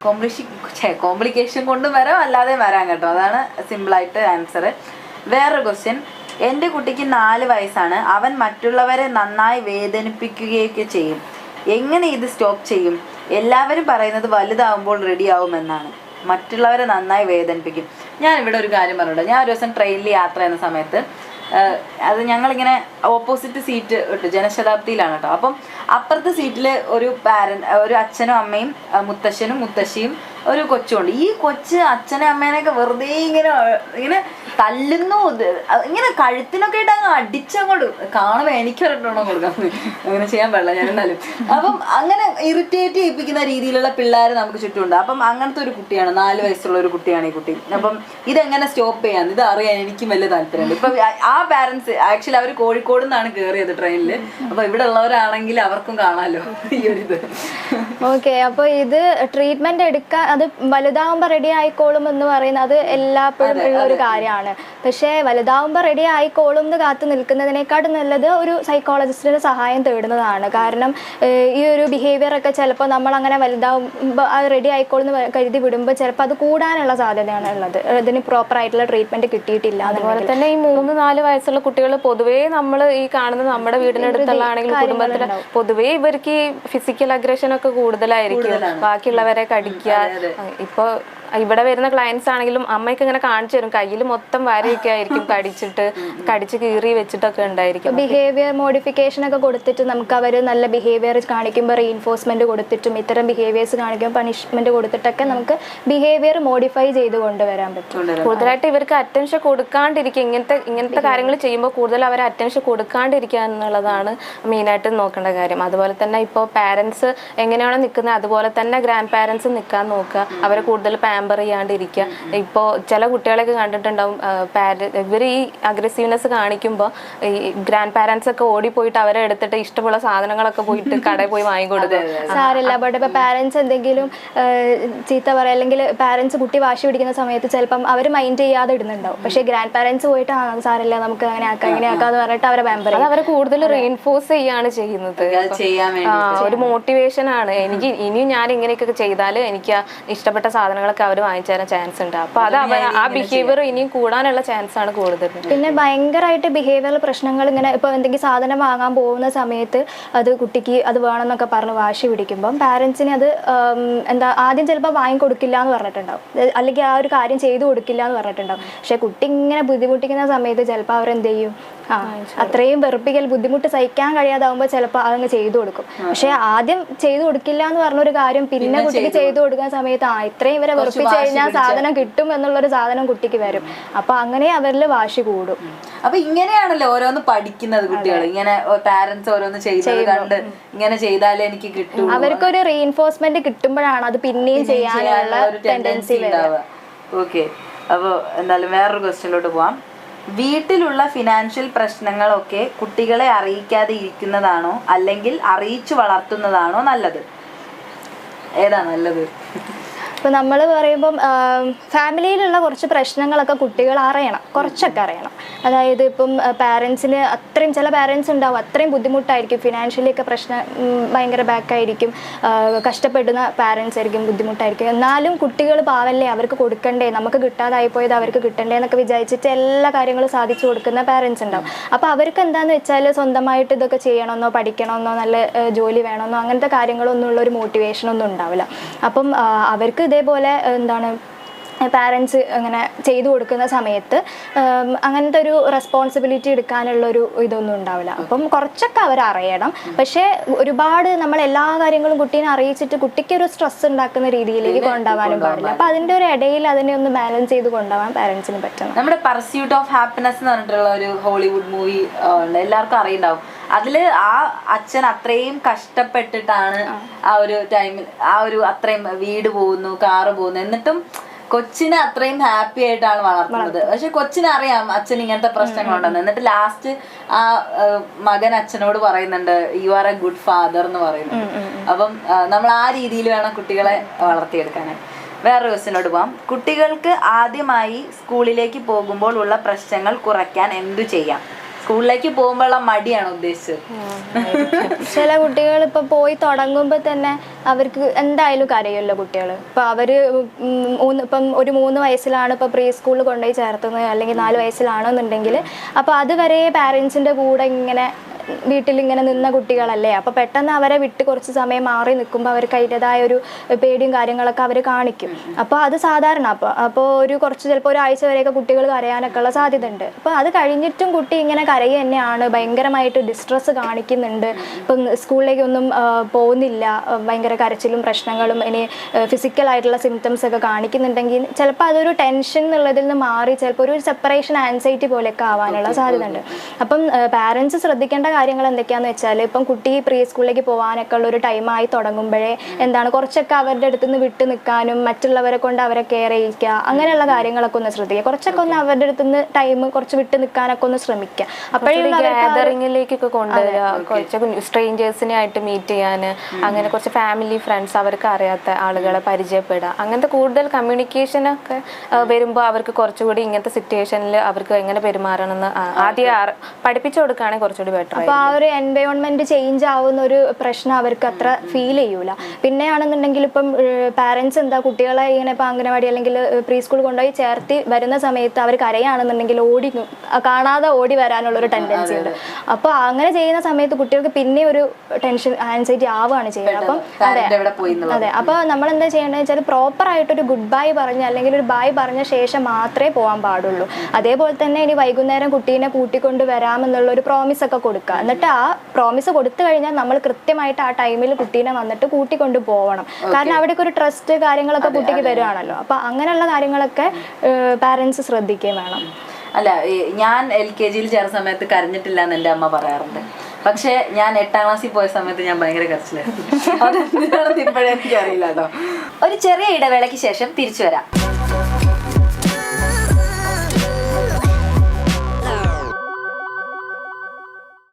Complication കൊണ്ടും വരാം അല്ലാതെ വരാൻ കേട്ടോ. അതാണ് സിമ്പിളായിട്ട് ആൻസർ. വേറൊരു ക്വസ്റ്റ്യൻ. എൻ്റെ കുട്ടിക്ക് 4 വയസ്സാണ്. അവൻ മറ്റുള്ളവരെ നന്നായി വേദനിപ്പിക്കുകയൊക്കെ ചെയ്യും. എങ്ങനെ ഇത് സ്റ്റോപ്പ് ചെയ്യും? എല്ലാവരും പറയുന്നത് വലുതാവുമ്പോൾ റെഡിയാവുമെന്നാണ്. മറ്റുള്ളവരെ നന്നായി വേദനിപ്പിക്കും. ഞാൻ ഇവിടെ ഒരു കാര്യം പറഞ്ഞിട്ടുണ്ട്. ഞാൻ ഒരു ദിവസം ട്രെയിനിൽ യാത്ര ചെയ്യുന്ന സമയത്ത് അത് ഞങ്ങളിങ്ങനെ ഓപ്പോസിറ്റ് സീറ്റ് ഇട്ടു, ജനശതാബ്ദിയിലാണ് കേട്ടോ. അപ്പം അപ്പുറത്തെ സീറ്റിൽ ഒരു അച്ഛനും അമ്മയും മുത്തശ്ശനും മുത്തശ്ശിയും ഒരു കൊച്ചുണ്ട്. ഈ കൊച്ച് അച്ഛനെ അമ്മേനെയൊക്കെ വെറുതെ ഇങ്ങനെ തല്ലുന്നു, ഇങ്ങനെ കഴുത്തിനൊക്കെ ആയിട്ട് അങ്ങ് അടിച്ചങ്ങോട്ട് കാണുമ്പോൾ എനിക്കൊരെണ്ണം കൊടുക്കാം. അങ്ങനെ ചെയ്യാൻ പാടില്ല ഞാൻ എന്നാലും. അപ്പം അങ്ങനെ ഇറിറ്റേറ്റ് ചെയ്യിപ്പിക്കുന്ന രീതിയിലുള്ള പിള്ളേർ നമുക്ക് ചുറ്റുമുണ്ട്. അപ്പം അങ്ങനത്തെ ഒരു കുട്ടിയാണ്, 4 വയസ്സുള്ള ഒരു കുട്ടിയാണ് ഈ കുട്ടി. അപ്പം ഇതെങ്ങനെ സ്റ്റോപ്പ് ചെയ്യാന്ന് ഇത് അറിയാൻ എനിക്കും വലിയ താല്പര്യമുണ്ട്. ഇപ്പം ആ പാരൻസ് ആക്ച്വലി അവർ കോഴിക്കോട് നിന്നാണ് കയറിയത് ട്രെയിനിൽ. അപ്പൊ ഇവിടെ ഉള്ളവരാണെങ്കിൽ അവർക്കും കാണാമല്ലോ ഈ ഒരു ഇത്. ഓക്കെ, അപ്പോൾ ഇത് ട്രീറ്റ്മെന്റ് എടുക്കാൻ അത് വലുതാവുമ്പോൾ റെഡി ആയിക്കോളും എന്ന് പറയുന്നത് എല്ലാപ്പോഴും ഉള്ള ഒരു കാര്യമാണ്. പക്ഷേ വലുതാവുമ്പോൾ റെഡി ആയിക്കോളും എന്ന് കാത്തു നിൽക്കുന്നതിനേക്കാളും നല്ലത് ഒരു സൈക്കോളജിസ്റ്റിന്റെ സഹായം തേടുന്നതാണ്. കാരണം ഈ ഒരു ബിഹേവിയർ ഒക്കെ ചിലപ്പോൾ നമ്മൾ അങ്ങനെ വലുതാവുമ്പോൾ അത് റെഡി ആയിക്കോളും എന്ന് കരുതി വിടുമ്പോൾ ചിലപ്പോൾ അത് കൂടാനുള്ള സാധ്യതയാണ് ഉള്ളത്, ഇതിന് പ്രോപ്പർ ആയിട്ടുള്ള ട്രീറ്റ്മെന്റ് കിട്ടിയിട്ടില്ല. അതുപോലെ തന്നെ ഈ 3-4 വയസ്സുള്ള കുട്ടികൾ പൊതുവേ നമ്മൾ ഈ കാണുന്നത് നമ്മുടെ വീടിനടുത്തുള്ളതാണെങ്കിൽ കുടുംബത്തിൽ പൊതുവേ ഇവർക്ക് ഈ ഫിസിക്കൽ അഗ്രഷൻ ഒക്കെ കൂടുതലായിരിക്കും, ബാക്കിയുള്ളവരെ കടിക്കുക. ഇപ്പൊ ഇവിടെ വരുന്ന ക്ലയൻസ് ആണെങ്കിലും അമ്മയ്ക്ക് ഇങ്ങനെ കാണിച്ചു തരും, കയ്യിൽ മൊത്തം വരയൊക്കെ ആയിരിക്കും, കടിച്ച് കീറി വെച്ചിട്ടൊക്കെ ഉണ്ടായിരിക്കും. ബിഹേവിയർ മോഡിഫിക്കേഷൻ ഒക്കെ കൊടുത്തിട്ട് നമുക്ക് അവർ നല്ല ബിഹേവിയർ കാണിക്കുമ്പോൾ റീഇൻഫോഴ്സ്മെന്റ് കൊടുത്തിട്ടും ഇത്തരം ബിഹേവിയേഴ്സ് കാണിക്കുമ്പോൾ പണിഷ്മെന്റ് കൊടുത്തിട്ടൊക്കെ നമുക്ക് ബിഹേവിയർ മോഡിഫൈ ചെയ്ത് കൊണ്ടുവരാൻ പറ്റും. കൂടുതലായിട്ട് ഇവർക്ക് അറ്റൻഷൻ കൊടുക്കാണ്ടിരിക്കുക, ഇങ്ങനത്തെ കാര്യങ്ങൾ ചെയ്യുമ്പോൾ കൂടുതൽ അവർ അറ്റൻഷൻ കൊടുക്കാണ്ടിരിക്കുക എന്നുള്ളതാണ് മെയിനായിട്ട് നോക്കേണ്ട കാര്യം. അതുപോലെ തന്നെ ഇപ്പോൾ പാരൻസ് എങ്ങനെയാണോ നിൽക്കുന്നത് അതുപോലെ തന്നെ ഗ്രാൻഡ് പാരൻസ് നിൽക്കാൻ നോക്കുക, അവരെ കൂടുതൽ പാമ്പർ ചെയ്യാണ്ടിരിക്കുക. ഇപ്പോൾ ചില കുട്ടികളെയൊക്കെ കണ്ടിട്ടുണ്ടാവും, ഇവർ ഈ അഗ്രസീവ്നെസ് കാണിക്കുമ്പോൾ ഈ ഗ്രാൻഡ് പാരൻസ് ഒക്കെ ഓടിപ്പോയിട്ട് അവരെ എടുത്തിട്ട് ഇഷ്ടമുള്ള സാധനങ്ങളൊക്കെ പോയിട്ട് കടയിൽ പോയി വാങ്ങിക്കൊടുക്കും. സാരമില്ല, ബട്ട് ഇപ്പോൾ പാരൻസ് എന്തെങ്കിലും ചീത്ത പറയുക അല്ലെങ്കിൽ പാരൻസ് കുട്ടി വാശി പിടിക്കുന്ന സമയത്ത് ചിലപ്പം അവർ മൈൻഡ് ചെയ്യാതെ ഇടുന്നുണ്ടാവും. പക്ഷേ ഗ്രാൻഡ് പാരൻസ് പോയിട്ട് സാരമില്ല നമുക്ക് അങ്ങനെ ആക്കാം ഇങ്ങനെ ആക്കാന്ന് പറഞ്ഞിട്ട് അവരെ പാമ്പർ ചെയ്യും. അവരെ കൂടുതൽ റീഇൻഫോഴ്സ് ചെയ്യാണ് ചെയ്യുന്നത്, ഒരു മോട്ടിവേഷൻ ആണ്. ഇനിയും ഞാൻ ഇങ്ങനെയൊക്കെ ചെയ്താൽ എനിക്ക് ഇഷ്ടപ്പെട്ട സാധനങ്ങളൊക്കെ അവർ വാങ്ങിച്ചു തരാൻ ചാൻസ് ഉണ്ട്. അപ്പൊ അത് ആ ബിഹേവിയർ ഇനിയും കൂടാനുള്ള ചാൻസ് ആണ് കൂടുതൽ. പിന്നെ ഭയങ്കരമായിട്ട് ബിഹേവിയറൽ പ്രശ്നങ്ങൾ ഇങ്ങനെ ഇപ്പൊ എന്തെങ്കിലും സാധനം വാങ്ങാൻ പോകുന്ന സമയത്ത് അത് കുട്ടിക്ക് അത് വേണമെന്നൊക്കെ പറഞ്ഞ് വാശി പിടിക്കുമ്പോൾ പാരന്റ്സിന് അത് ആദ്യം ചിലപ്പോൾ വാങ്ങിക്കൊടുക്കില്ല എന്ന് പറഞ്ഞിട്ടുണ്ടാവും, അല്ലെങ്കിൽ ആ ഒരു കാര്യം ചെയ്തു കൊടുക്കില്ല എന്ന് പറഞ്ഞിട്ടുണ്ടാവും. പക്ഷെ കുട്ടി ഇങ്ങനെ ബുദ്ധിമുട്ടിക്കുന്ന സമയത്ത് ചിലപ്പോൾ അവരെന്ത് ചെയ്യും, അത്രയും വെറുപ്പിക്കൽ ബുദ്ധിമുട്ട് സഹിക്കാൻ കഴിയാതാവുമ്പോൾ ചിലപ്പോൾ അതങ്ങ് ചെയ്തു കൊടുക്കും. പക്ഷെ ആദ്യം ചെയ്തു കൊടുക്കില്ല എന്ന് പറഞ്ഞൊരു കാര്യം പിന്നെ കുട്ടിക്ക് ചെയ്തു കൊടുക്കുന്ന സമയത്ത് ഇത്രയും ഇവരെ വെറുപ്പിച്ച് കഴിഞ്ഞാൽ സാധനം കിട്ടും എന്നുള്ളൊരു സാധനം കുട്ടിക്ക് വരും. അപ്പൊ അങ്ങനെ അവരിൽ വാശി കൂടും. അപ്പൊ ഇങ്ങനെയാണല്ലോ ഓരോന്ന് പഠിക്കുന്നത് കുട്ടികൾ, ഇങ്ങനെ പാരന്റ്സ് ഓരോന്ന് ചെയ്തത് കണ്ട് ഇങ്ങനെ ചെയ്താലേ എനിക്ക് കിട്ടും. അവർക്കൊരു റീഇൻഫോഴ്സ്മെന്റ് കിട്ടുമ്പോഴാണ് അത് പിന്നെയും ചെയ്യാനുള്ള ടെൻഡൻസി ഉണ്ടാവുക. ഓക്കെ, അപ്പോൾ എന്തായാലും വേറൊരു ക്വസ്റ്റ്യനിലോട്ട് പോവാം. വീട്ടിലുള്ള ഫിനാൻഷ്യൽ പ്രശ്നങ്ങളൊക്കെ കുട്ടികളെ അറിയിക്കാതെ ഇരിക്കുന്നതാണോ അല്ലെങ്കിൽ അറിയിച്ചു വളർത്തുന്നതാണോ നല്ലത്? ഏതാ നല്ലത്? ഇപ്പോൾ നമ്മൾ പറയുമ്പം ഫാമിലിയിലുള്ള കുറച്ച് പ്രശ്നങ്ങളൊക്കെ കുട്ടികൾ അറിയണം, കുറച്ചൊക്കെ അറിയണം. അതായത് ഇപ്പം പാരൻസിന് അത്രയും ചില പാരൻസ് ഉണ്ടാവും അത്രയും ബുദ്ധിമുട്ടായിരിക്കും, ഫിനാൻഷ്യലി ഒക്കെ പ്രശ്നം ഭയങ്കര ബാക്കായിരിക്കും, കഷ്ടപ്പെടുന്ന പാരൻസ് ആയിരിക്കും, ബുദ്ധിമുട്ടായിരിക്കും. എന്നാലും കുട്ടികൾ പാവല്ലേ, അവർക്ക് കൊടുക്കണ്ടേ, നമുക്ക് കിട്ടാതായി പോയത് അവർക്ക് കിട്ടണ്ടേ എന്നൊക്കെ വിചാരിച്ചിട്ട് എല്ലാ കാര്യങ്ങളും സാധിച്ചു കൊടുക്കുന്ന പാരൻസ് ഉണ്ടാവും. അപ്പോൾ അവർക്ക് എന്താണെന്ന് വെച്ചാൽ സ്വന്തമായിട്ട് ഇതൊക്കെ ചെയ്യണമെന്നോ പഠിക്കണമെന്നോ നല്ല ജോലി വേണമെന്നോ അങ്ങനത്തെ കാര്യങ്ങളൊന്നും ഉള്ള ഒരു മോട്ടിവേഷനൊന്നും ഉണ്ടാവില്ല. അപ്പം അവർക്ക് ഇതേപോലെ എന്താണ് പാരൻസ് അങ്ങനെ ചെയ്തു കൊടുക്കുന്ന സമയത്ത് അങ്ങനത്തെ ഒരു റെസ്പോൺസിബിലിറ്റി എടുക്കാനുള്ളൊരു ഇതൊന്നും ഉണ്ടാവില്ല. അപ്പം കുറച്ചൊക്കെ അവരറിയണം. പക്ഷേ ഒരുപാട് നമ്മൾ എല്ലാ കാര്യങ്ങളും കുട്ടീനെ അറിയിച്ചിട്ട് കുട്ടിക്ക് ഒരു സ്ട്രെസ് ഉണ്ടാക്കുന്ന രീതിയിലേക്ക് കൊണ്ടുപോകാനും പാടില്ല. അപ്പം അതിൻ്റെ ഒരു ഇടയിൽ അതിനെ ഒന്ന് ബാലൻസ് ചെയ്ത് കൊണ്ടുപോകാൻ പാരൻസിന് പറ്റണം. നമ്മുടെ പർസ്യൂട്ട് ഓഫ് ഹാപ്പിനെസ് എന്ന് പറഞ്ഞിട്ടുള്ള ഒരു ഹോളിവുഡ് മൂവി ഉണ്ട്, എല്ലാവർക്കും അറിയുണ്ടാവും. അതില് ആ അച്ഛൻ അത്രയും കഷ്ടപ്പെട്ടിട്ടാണ് ആ ഒരു ടൈമിൽ അത്രയും വീട് പോകുന്നു, കാറ് പോകുന്നു, എന്നിട്ടും കൊച്ചിനെ അത്രയും ഹാപ്പി ആയിട്ടാണ് വളർത്തുന്നത്. പക്ഷെ കൊച്ചിനെ അറിയാം അച്ഛൻ ഇങ്ങനത്തെ പ്രശ്നങ്ങളുണ്ടെന്ന്. എന്നിട്ട് ലാസ്റ്റ് ആ മകൻ അച്ഛനോട് പറയുന്നുണ്ട് you are A good father എന്ന് പറയുന്നു. അപ്പം നമ്മൾ ആ രീതിയിൽ വേണം കുട്ടികളെ വളർത്തിയെടുക്കാനായിട്ട്. വേറൊരു ക്വസ്റ്റ്യനോട് പോവാം. കുട്ടികൾക്ക് ആദ്യമായി സ്കൂളിലേക്ക് പോകുമ്പോൾ ഉള്ള പ്രശ്നങ്ങൾ കുറയ്ക്കാൻ എന്തു ചെയ്യാം? സ്കൂളിലേക്ക് പോകുമ്പോഴുള്ള മടിയാണ് ഉദ്ദേശിച്ചത്. ചില കുട്ടികൾ ഇപ്പൊ പോയി തുടങ്ങുമ്പോൾ തന്നെ അവർക്ക് എന്തായാലും കരയുമല്ലോ കുട്ടികൾ. ഇപ്പൊ അവര് ഇപ്പം ഒരു 3 വയസ്സിലാണ് ഇപ്പൊ പ്രീ സ്കൂളിൽ കൊണ്ടുപോയി ചേർത്തുന്നത്, അല്ലെങ്കിൽ 4 വയസ്സിലാണെന്നുണ്ടെങ്കിൽ അപ്പൊ അതുവരെ പാരന്റ്സിന്റെ കൂടെ ഇങ്ങനെ വീട്ടിലിങ്ങനെ നിന്ന കുട്ടികളല്ലേ. അപ്പോൾ പെട്ടെന്ന് അവരെ വിട്ട് കുറച്ച് സമയം മാറി നിൽക്കുമ്പോൾ അവർക്ക് അതിൻ്റെതായ ഒരു പേടിയും കാര്യങ്ങളൊക്കെ അവർ കാണിക്കും. അപ്പോൾ അത് സാധാരണ. അപ്പോൾ ഒരു കുറച്ച് ചിലപ്പോൾ ഒരാഴ്ച വരെയൊക്കെ കുട്ടികൾ കരയാനൊക്കെ ഉള്ള സാധ്യത ഉണ്ട്. അപ്പോൾ അത് കഴിഞ്ഞിട്ടും കുട്ടി ഇങ്ങനെ കരയുക തന്നെയാണ്, ഭയങ്കരമായിട്ട് ഡിസ്ട്രെസ് കാണിക്കുന്നുണ്ട്, ഇപ്പം സ്കൂളിലേക്കൊന്നും പോകുന്നില്ല, ഭയങ്കര കരച്ചിലും പ്രശ്നങ്ങളും ഇനി ഫിസിക്കലായിട്ടുള്ള സിംറ്റംസ് ഒക്കെ കാണിക്കുന്നുണ്ടെങ്കിൽ ചിലപ്പോൾ അതൊരു ടെൻഷൻ എന്നുള്ളതിൽ നിന്ന് മാറി ചിലപ്പോൾ ഒരു സെപ്പറേഷൻ ആൻസൈറ്റി പോലെയൊക്കെ ആവാനുള്ള സാധ്യത ഉണ്ട്. അപ്പം പാരൻസ് ശ്രദ്ധിക്കേണ്ട കാര്യങ്ങൾ എന്തൊക്കെയാന്ന് വെച്ചാൽ, ഇപ്പം കുട്ടി പ്രീ സ്കൂളിലേക്ക് പോകാനൊക്കെ ഉള്ള ഒരു ടൈമായി തുടങ്ങുമ്പോഴേ എന്താണ് കുറച്ചൊക്കെ അവരുടെ അടുത്ത് നിന്ന് വിട്ട് നിൽക്കാനും മറ്റുള്ളവരെ കൊണ്ട് അവരെ കെയർ ചെയ്യിക്കുക, അങ്ങനെയുള്ള കാര്യങ്ങളൊക്കെ ഒന്ന് ശ്രദ്ധിക്കുക. കുറച്ചൊക്കെ ഒന്ന് അവരുടെ അടുത്ത് നിന്ന് ടൈം കുറച്ച് വിട്ട് നിൽക്കാനൊക്കെ ഒന്ന് ശ്രമിക്കുക. ഗാദറിംഗിലേക്കൊക്കെ കൊണ്ടുവരിക, കുറച്ചൊക്കെ സ്ട്രേഞ്ചേഴ്സിനെ ആയിട്ട് മീറ്റ് ചെയ്യാൻ, അങ്ങനെ കുറച്ച് ഫാമിലി ഫ്രണ്ട്സ്, അവർക്ക് അറിയാത്ത ആളുകളെ പരിചയപ്പെടുക, അങ്ങനത്തെ കൂടുതൽ കമ്മ്യൂണിക്കേഷനൊക്കെ വരുമ്പോൾ അവർക്ക് കുറച്ചുകൂടി ഇങ്ങനത്തെ സിറ്റുവേഷനിൽ അവർക്ക് എങ്ങനെ പെരുമാറണമെന്ന് ആദ്യം പഠിപ്പിച്ചു കൊടുക്കുകയാണെങ്കിൽ കുറച്ചുകൂടി ബെറ്റർ. അപ്പോൾ ആ ഒരു എൻവയോൺമെന്റ് ചേഞ്ച് ആവുന്ന ഒരു പ്രശ്നം അവർക്ക് അത്ര ഫീൽ ചെയ്യൂല. പിന്നെയാണെന്നുണ്ടെങ്കിൽ ഇപ്പം പാരൻസ് എന്താ കുട്ടികളെ ഇങ്ങനെ ഇപ്പം അംഗനവാടി അല്ലെങ്കിൽ പ്രീ സ്കൂൾ കൊണ്ടുപോയി ചേർത്തി വരുന്ന സമയത്ത് അവർ കരയാണെന്നുണ്ടെങ്കിൽ കാണാതെ ഓടി വരാനുള്ളൊരു ടെൻഡൻസി ഉണ്ട്. അപ്പോൾ അങ്ങനെ ചെയ്യുന്ന സമയത്ത് കുട്ടികൾക്ക് പിന്നെ ഒരു ടെൻഷൻ ആൻസൈറ്റി ആവുകയാണ് ചെയ്യുന്നത്. അപ്പം അതെ അപ്പോൾ നമ്മൾ എന്താ ചെയ്യേണ്ടതെന്ന് വെച്ചാൽ പ്രോപ്പർ ആയിട്ടൊരു ഗുഡ് ബൈ പറഞ്ഞ് അല്ലെങ്കിൽ ഒരു ബൈ പറഞ്ഞ ശേഷം മാത്രമേ പോകാൻ പാടുള്ളൂ. അതേപോലെ തന്നെ ഇനി വൈകുന്നേരം കുട്ടീനെ കൂട്ടിക്കൊണ്ട് വരാമെന്നുള്ള ഒരു പ്രോമിസ് ഒക്കെ കൊടുക്കുക. എന്നിട്ട് ആ പ്രോമിസ് കൊടുത്തു കഴിഞ്ഞാൽ നമ്മൾ കൃത്യമായിട്ട് ആ ടൈമിൽ കുട്ടീനെ വന്നിട്ട് കൂട്ടിക്കൊണ്ട് പോകണം. കാരണം അവിടേക്ക് ഒരു ട്രസ്റ്റ് കാര്യങ്ങളൊക്കെ കുട്ടിക്ക് വരുവാണല്ലോ. അപ്പൊ അങ്ങനെയുള്ള കാര്യങ്ങളൊക്കെ പാരന്റ്സ് ശ്രദ്ധിക്കുകയും വേണം. അല്ല, ഞാൻ LKG ചേർന്ന സമയത്ത് കരഞ്ഞിട്ടില്ല എന്ന് എൻ്റെ അമ്മ പറയാറുണ്ട്. പക്ഷെ ഞാൻ 8ാം ക്ലാസ്സിൽ പോയ സമയത്ത് ഞാൻ ഭയങ്കര കരച്ചിലായിരുന്നു. അതെന്തിനാണെന്ന് ഇപ്പോഴെനിക്കറിയില്ല കേട്ടോ. ഒരു ചെറിയ ഇടവേളയ്ക്ക് ശേഷം തിരിച്ചു വരാം.